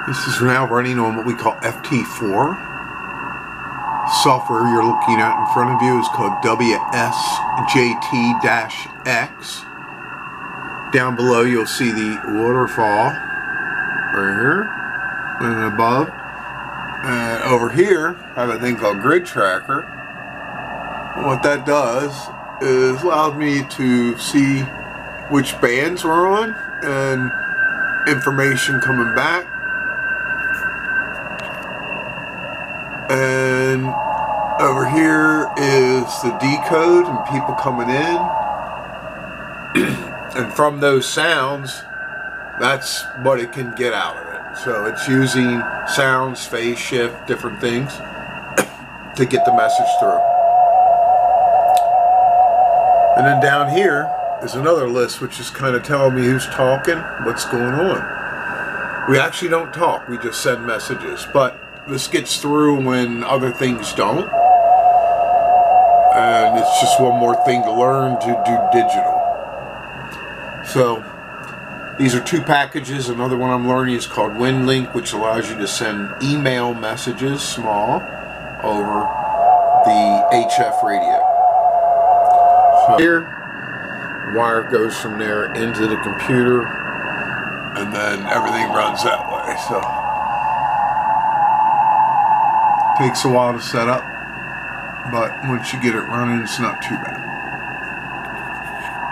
This is now running on what we call FT4. Software you're looking at in front of you is called WSJT X. Down below you'll see the waterfall right here and above. And over here I have a thing called Grid Tracker. And what that does is allows me to see which bands we're on and information coming back. And over here is the decode and people coming in. And from those sounds, that's what it can get out of it. So it's using sounds, phase shift, different things to get the message through. And then down here is another list which is kind of telling me who's talking, what's going on. We actually don't talk, we just send messages. But this gets through when other things don't. And it's just one more thing to learn to do digital. So these are two packages. Another one I'm learning is called WinLink, which allows you to send email messages, small, over the HF radio. So here, wire goes from there into the computer, and then everything runs that way. So takes a while to set up, but once you get it running, it's not too bad.